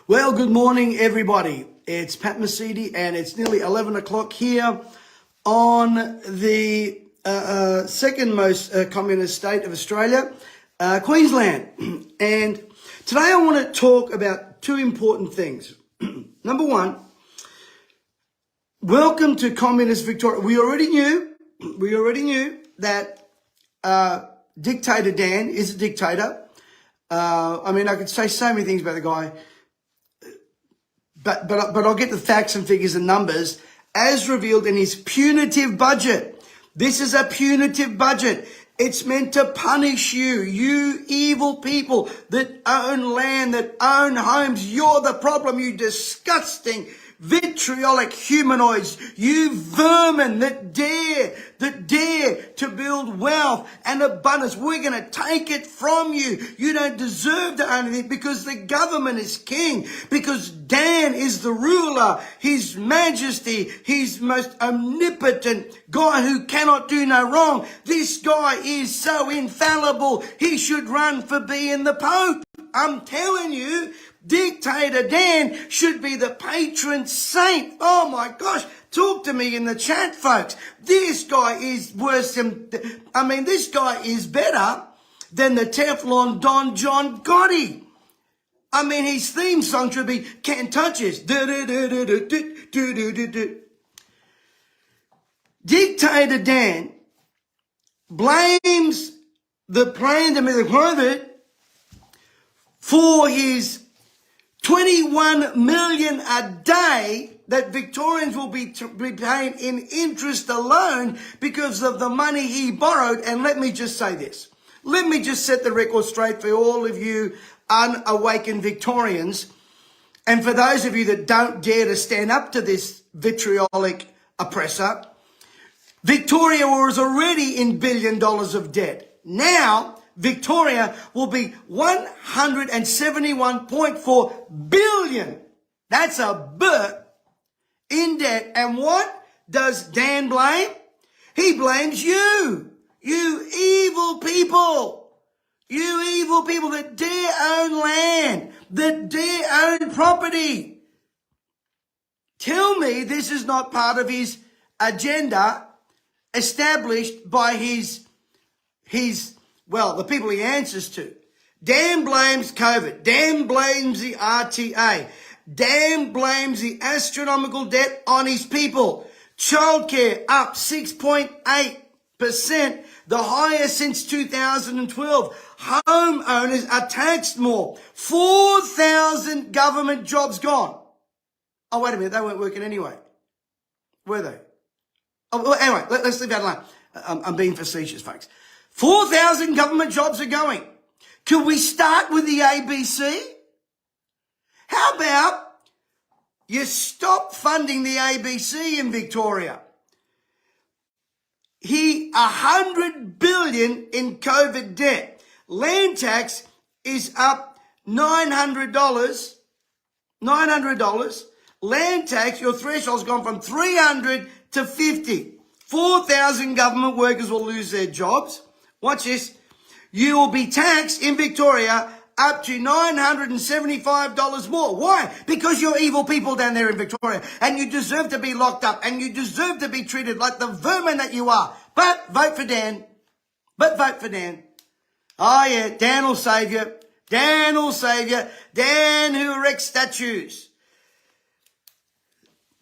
Well, good morning, everybody. It's Pat Mesiti, and it's nearly 11 o'clock here on the second most communist state of Australia, Queensland. And today I want to talk about two important things. Number one, welcome to Communist Victoria. We already knew that Dictator Dan is a dictator. I could say so many things about the guy, but I'll get the facts and figures and numbers as revealed in his punitive budget. This is a punitive budget. It's meant to punish you, you evil people that own land, that own homes. You're the problem, you disgusting, vitriolic humanoids, you vermin that dare to build wealth and abundance. We're going to take it from you. You don't deserve to own anything because the government is king, because Dan is the ruler, his majesty, his most omnipotent guy who cannot do no wrong. This guy is so infallible, he should run for being the Pope. I'm telling you, Dictator Dan should be the patron saint. Oh my gosh, talk to me in the chat, folks. This guy is worse than, this guy is better than the Teflon Don John Gotti. His theme song should be Can't Touch Us. Dictator Dan blames the pandemic of COVID for his 21 million a day that Victorians will be paying in interest alone because of the money he borrowed. And let me just say this. Let me just set the record straight for all of you unawakened Victorians, and for those of you that don't dare to stand up to this vitriolic oppressor. Victoria was already in $1 billion of debt. Now, Victoria will be 171.4 billion. That's a bird in debt. And what does Dan blame? He blames you. You evil people. You evil people that dare own land, that dare own property. Tell me this is not part of his agenda established by the people he answers to. Dan blames COVID. Dan blames the RTA. Dan blames the astronomical debt on his people. Childcare up 6.8%, the highest since 2012. Homeowners are taxed more. 4,000 government jobs gone. Oh, wait a minute, they weren't working anyway. Were they? Oh, well, anyway, let's leave that alone. I'm being facetious, folks. 4,000 government jobs are going. Can we start with the ABC? How about you stop funding the ABC in Victoria? 100 billion in COVID debt. Land tax is up $900. Land tax, your threshold's gone from 300 to 50. 4,000 government workers will lose their jobs. Watch this. You will be taxed in Victoria up to $975 more. Why? Because you're evil people down there in Victoria, and you deserve to be locked up, and you deserve to be treated like the vermin that you are. But vote for Dan. Oh yeah, Dan will save you. Dan will save you. Dan who erects statues.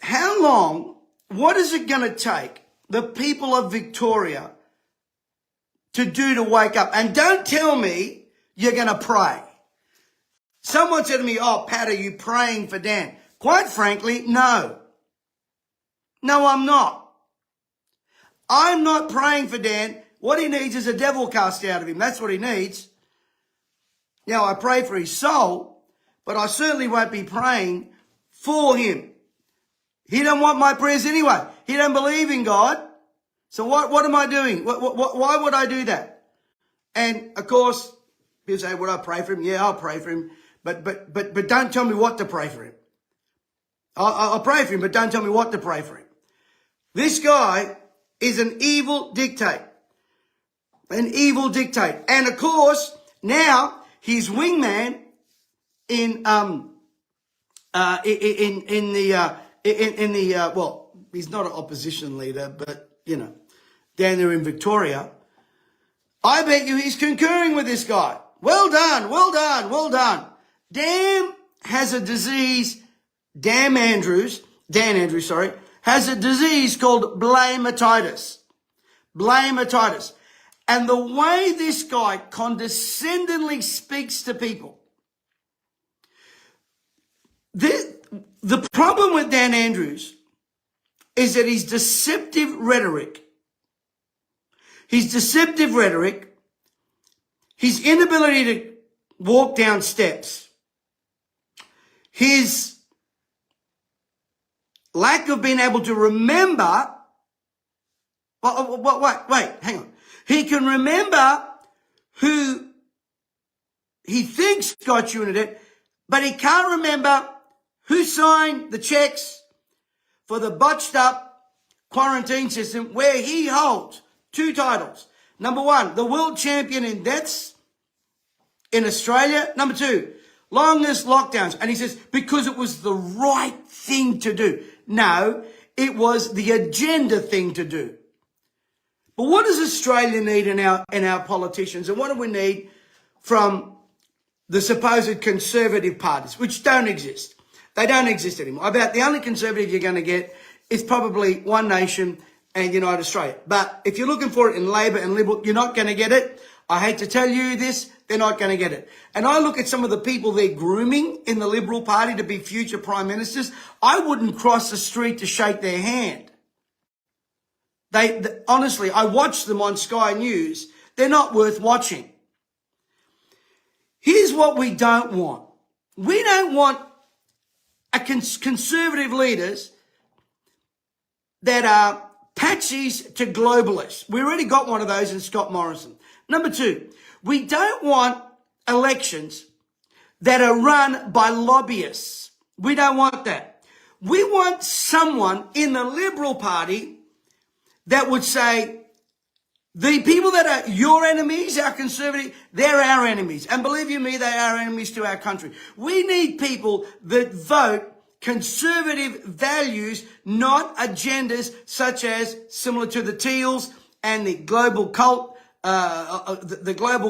How long, what is it going to take the people of Victoria to do to wake up? And don't tell me you're going to pray. Someone said to me, oh, Pat, are you praying for Dan? Quite frankly, no. No, I'm not. I'm not praying for Dan. What he needs is a devil cast out of him. That's what he needs. Now, I pray for his soul, but I certainly won't be praying for him. He don't want my prayers anyway. He don't believe in God. So what am I doing? Why would I do that? And of course, people say, would I pray for him? Yeah, I'll pray for him. But don't tell me what to pray for him. I'll pray for him, but don't tell me what to pray for him. This guy is an evil dictator. An evil dictator. And of course, now his wingman in well, he's not an opposition leader, but, you know, down there in Victoria, I bet you he's concurring with this guy. Well done, well done, well done. Dan Andrews, has a disease called blamatitis. Blamatitis. And the way this guy condescendingly speaks to people, the problem with Dan Andrews is that his deceptive rhetoric, his inability to walk down steps, his lack of being able to remember, wait, hang on. He can remember who he thinks got you into debt, but he can't remember who signed the checks for the botched up quarantine system where he holds 2 titles. Number 1, the world champion in deaths in Australia. Number 2, longest lockdowns. And he says, because it was the right thing to do. No, it was the agenda thing to do. But what does Australia need in our politicians? And what do we need from the supposed conservative parties, which don't exist? They don't exist anymore. About the only conservative you're going to get is probably One Nation and United Australia. But if you're looking for it in Labor and Liberal, you're not going to get it. I hate to tell you this, they're not going to get it. And I look at some of the people they're grooming in the Liberal Party to be future Prime Ministers. I wouldn't cross the street to shake their hand. Honestly, I watch them on Sky News. They're not worth watching. Here's what we don't want. We don't want conservative leaders that are patsies to globalists. We already got one of those in Scott Morrison. Number 2, we don't want elections that are run by lobbyists. We don't want that. We want someone in the Liberal Party that would say, the people that are your enemies, our conservative, they're our enemies. And believe you me, they are enemies to our country. We need people that vote conservative values, not agendas such as similar to the Teals and the global cult,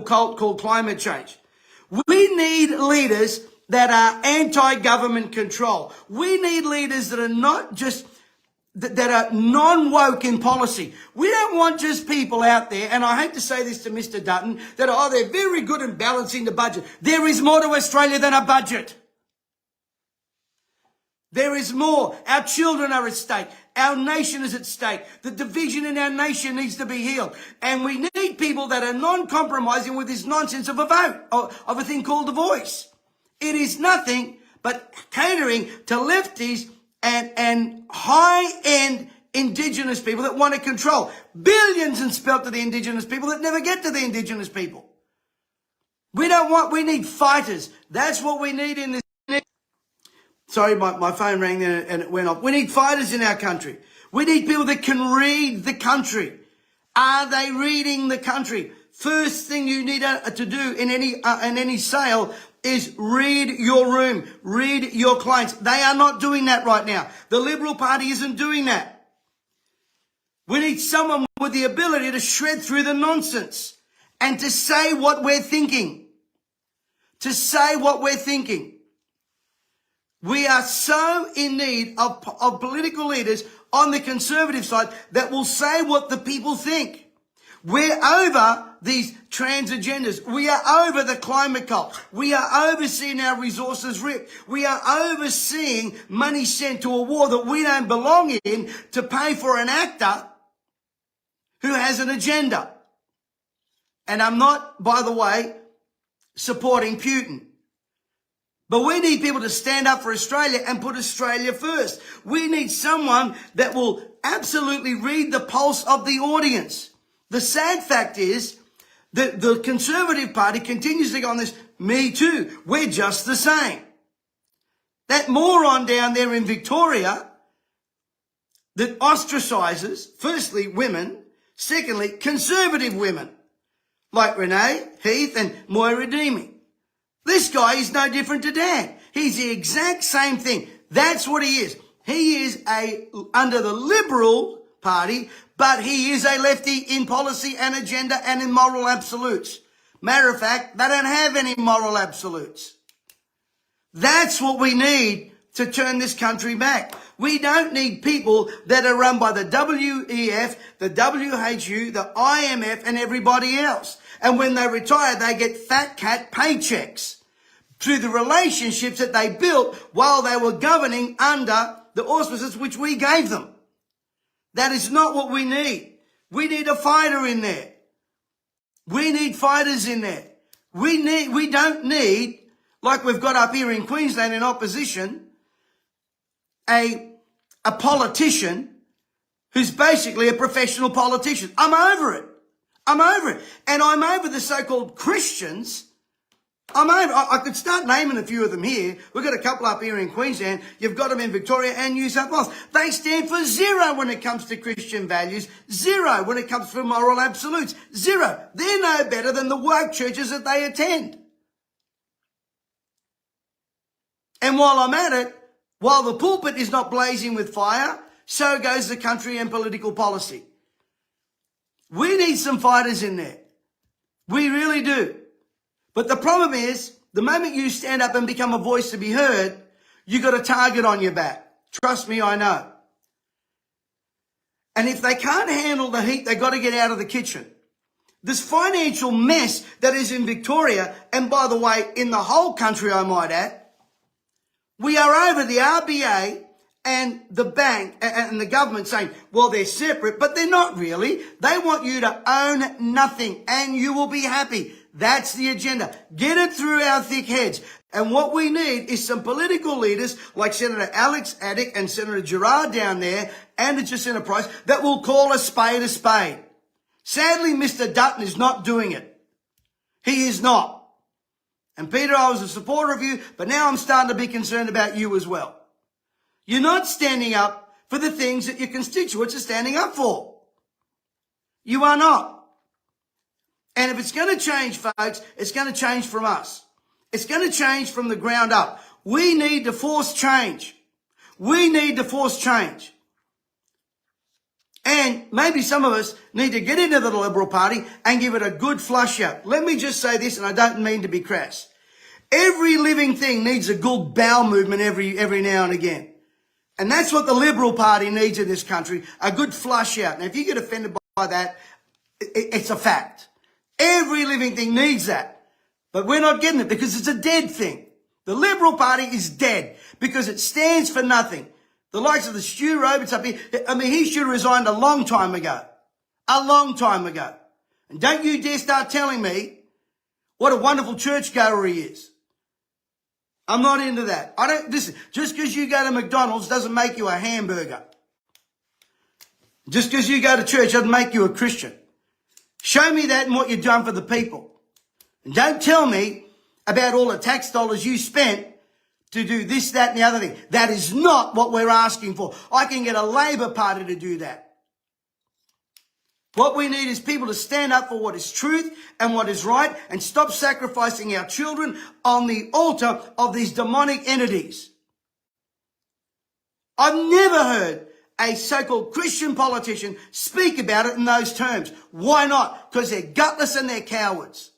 called climate change. We need leaders that are anti-government control. We need leaders that are not just that are non-woke in policy. We don't want just people out there, and I hate to say this to Mr. Dutton, that, they're very good in balancing the budget. There is more to Australia than a budget. There is more. Our children are at stake. Our nation is at stake. The division in our nation needs to be healed. And we need people that are non-compromising with this nonsense of a vote, of a thing called The Voice. It is nothing but catering to lefties and high-end Indigenous people that want to control. Billions and spelt to the Indigenous people that never get to the Indigenous people. We need fighters. That's what we need in this. Sorry, my phone rang there and it went off. We need fighters in our country. We need people that can read the country. Are they reading the country? First thing you need to do in any sale is read your room, read your clients. They are not doing that right now. The Liberal Party isn't doing that. We need someone with the ability to shred through the nonsense and to say what we're thinking. To say what we're thinking. We are so in need of political leaders on the conservative side that will say what the people think. We're over these trans agendas. We are over the climate cult. We are overseeing our resources ripped. We are overseeing money sent to a war that we don't belong in to pay for an actor who has an agenda. And I'm not, by the way, supporting Putin. But we need people to stand up for Australia and put Australia first. We need someone that will absolutely read the pulse of the audience. The sad fact is that the Conservative Party continues to go on this, me too, we're just the same. That moron down there in Victoria that ostracizes, firstly, women, secondly, conservative women, like Renee, Heath and Moira Deeming. This guy is no different to Dan. He's the exact same thing. That's what he is. He is under the Liberal Party, but he is a lefty in policy and agenda and in moral absolutes. Matter of fact, they don't have any moral absolutes. That's what we need to turn this country back. We don't need people that are run by the WEF, the WHO, the IMF, and everybody else. And when they retire, they get fat cat paychecks through the relationships that they built while they were governing under the auspices which we gave them. That is not what we need. We need a fighter in there. We need fighters in there. We don't need, like we've got up here in Queensland in opposition, a politician who's basically a professional politician. I'm over it. I'm over it. And I'm over the so-called Christians. I could start naming a few of them here. We've got a couple up here in Queensland. You've got them in Victoria and New South Wales. They stand for zero when it comes to Christian values. Zero when it comes to moral absolutes. Zero. They're no better than the woke churches that they attend. And while I'm at it, while the pulpit is not blazing with fire, so goes the country and political policy. We need some fighters in there. We really do. But the problem is, the moment you stand up and become a voice to be heard, you got a target on your back. Trust me, I know. And if they can't handle the heat, they got to get out of the kitchen. This financial mess that is in Victoria, and by the way, in the whole country, I might add, we are over the RBA and the bank and the government saying, well, they're separate, but they're not really. They want you to own nothing and you will be happy. That's the agenda. Get it through our thick heads. And what we need is some political leaders like Senator Alex Addick and Senator Gerard down there and Jacinta Price that will call a spade a spade. Sadly, Mr. Dutton is not doing it. He is not. And Peter, I was a supporter of you, but now I'm starting to be concerned about you as well. You're not standing up for the things that your constituents are standing up for. You are not. And if it's going to change, folks, it's going to change from us. It's going to change from the ground up. We need to force change. We need to force change. And maybe some of us need to get into the Liberal Party and give it a good flush out. Let me just say this, and I don't mean to be crass. Every living thing needs a good bowel movement every now and again. And that's what the Liberal Party needs in this country, a good flush out. And if you get offended by that, it's a fact. Every living thing needs that. But we're not getting it because it's a dead thing. The Liberal Party is dead because it stands for nothing. The likes of the Stu Roberts up here, I mean, he should have resigned a long time ago. A long time ago. And don't you dare start telling me what a wonderful churchgoer he is. I'm not into that. Listen, just because you go to McDonald's doesn't make you a hamburger. Just because you go to church doesn't make you a Christian. Show me that and what you've done for the people. And don't tell me about all the tax dollars you spent to do this, that, and the other thing. That is not what we're asking for. I can get a Labor Party to do that. What we need is people to stand up for what is truth and what is right and stop sacrificing our children on the altar of these demonic entities. I've never heard a so-called Christian politician speak about it in those terms. Why not? Because they're gutless and they're cowards.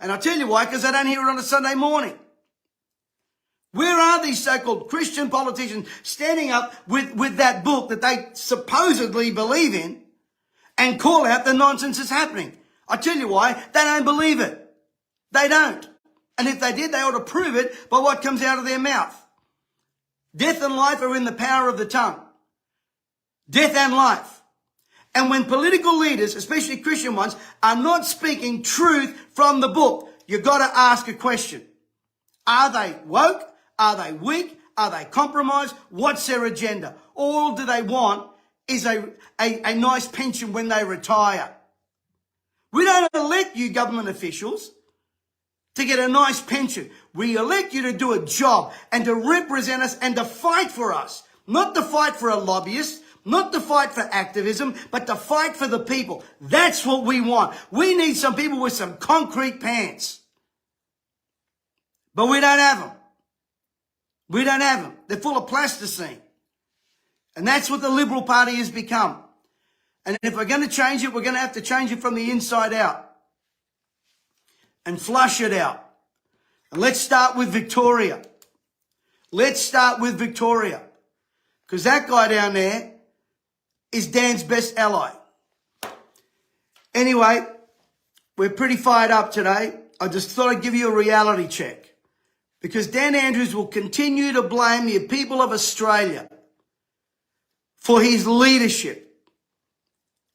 And I'll tell you why, because I don't hear it on a Sunday morning. Where are these so-called Christian politicians standing up with that book that they supposedly believe in and call out the nonsense that's happening? I'll tell you why. They don't believe it. They don't. And if they did, they ought to prove it by what comes out of their mouth. Death and life are in the power of the tongue. Death and life. And when political leaders, especially Christian ones, are not speaking truth from the book, you've got to ask a question. Are they woke? Are they weak? Are they compromised? What's their agenda? All do they want is a nice pension when they retire. We don't elect you government officials to get a nice pension. We elect you to do a job and to represent us and to fight for us. Not to fight for a lobbyist, not to fight for activism, but to fight for the people. That's what we want. We need some people with some concrete pants. But we don't have them. We don't have them. They're full of plasticine. And that's what the Liberal Party has become. And if we're going to change it, we're going to have to change it from the inside out and flush it out. And let's start with Victoria. Let's start with Victoria. Because that guy down there is Dan's best ally. Anyway, we're pretty fired up today. I just thought I'd give you a reality check. Because Dan Andrews will continue to blame the people of Australia for his leadership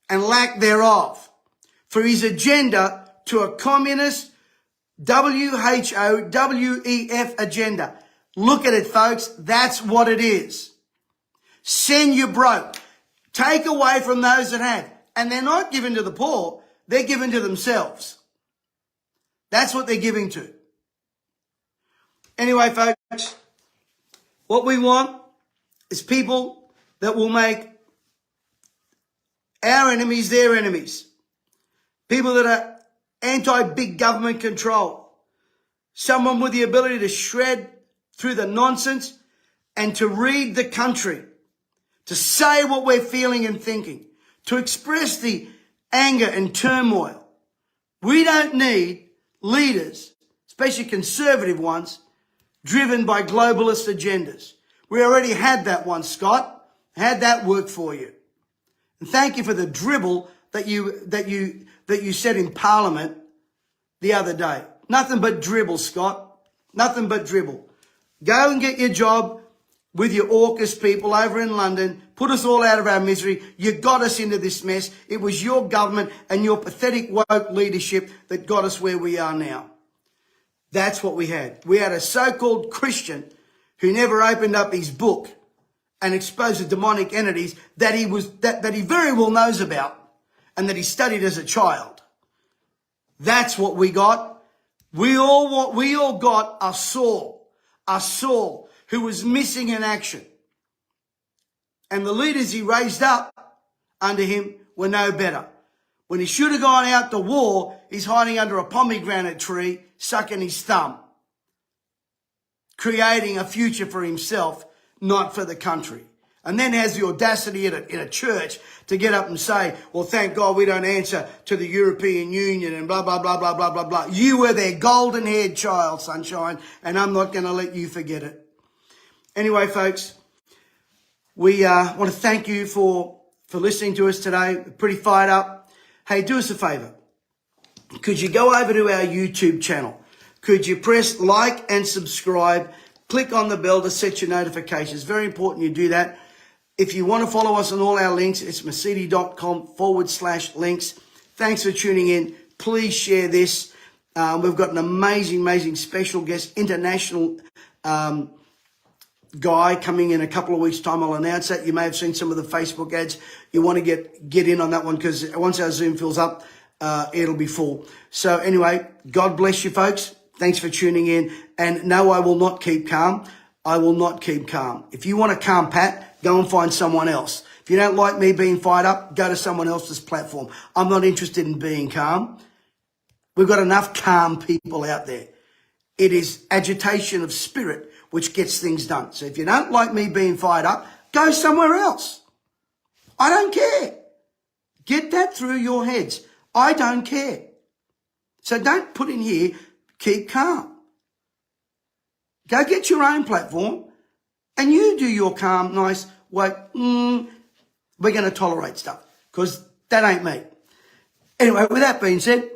and lack thereof, for his agenda to a communist WHO, WEF agenda. Look at it, folks. That's what it is. Send you broke. Take away from those that have. And they're not given to the poor. They're given to themselves. That's what they're giving to. Anyway, folks, what we want is people that will make our enemies their enemies. People that are anti-big government control. Someone with the ability to shred through the nonsense and to read the country, to say what we're feeling and thinking, to express the anger and turmoil. We don't need leaders, especially conservative ones, driven by globalist agendas. We already had that one, Scott. Had that work for you. And thank you for the dribble that you said in Parliament the other day. Nothing but dribble, Scott. Nothing but dribble. Go and get your job with your AUKUS people over in London. Put us all out of our misery. You got us into this mess. It was your government and your pathetic woke leadership that got us where we are now. That's what we had. We had a so-called Christian who never opened up his book and exposed the demonic entities that he very well knows about and that he studied as a child. That's what we got. We all got a Saul who was missing in action. And the leaders he raised up under him were no better. When he should have gone out to war, he's hiding under a pomegranate tree, sucking his thumb, creating a future for himself, not for the country. And then has the audacity in a church to get up and say, well, thank God we don't answer to the European Union and blah, blah, blah, blah, blah, blah, blah. You were their golden-haired child, sunshine, and I'm not going to let you forget it. Anyway, folks, we want to thank you for listening to us today. We're pretty fired up. Hey, do us a favor. Could you go over to our YouTube channel? Could you press like and subscribe? Click on the bell to set your notifications. Very important you do that. If you want to follow us on all our links, it's mesiti.com/links. Thanks for tuning in. Please share this. We've got an amazing special guest, international guy coming in a couple of weeks' time. I'll announce that. You may have seen some of the Facebook ads. You want to get in on that one because once our Zoom fills up, it'll be full. So anyway, God bless you, folks. Thanks for tuning in. And no, I will not keep calm. I will not keep calm. If you want a calm Pat, go and find someone else. If you don't like me being fired up, go to someone else's platform. I'm not interested in being calm. We've got enough calm people out there. It is agitation of spirit which gets things done. So if you don't like me being fired up, go somewhere else. I don't care. Get that through your heads. I don't care. So don't put in here, keep calm. Go get your own platform and you do your calm, nice, wait, we're going to tolerate stuff because that ain't me. Anyway, with that being said,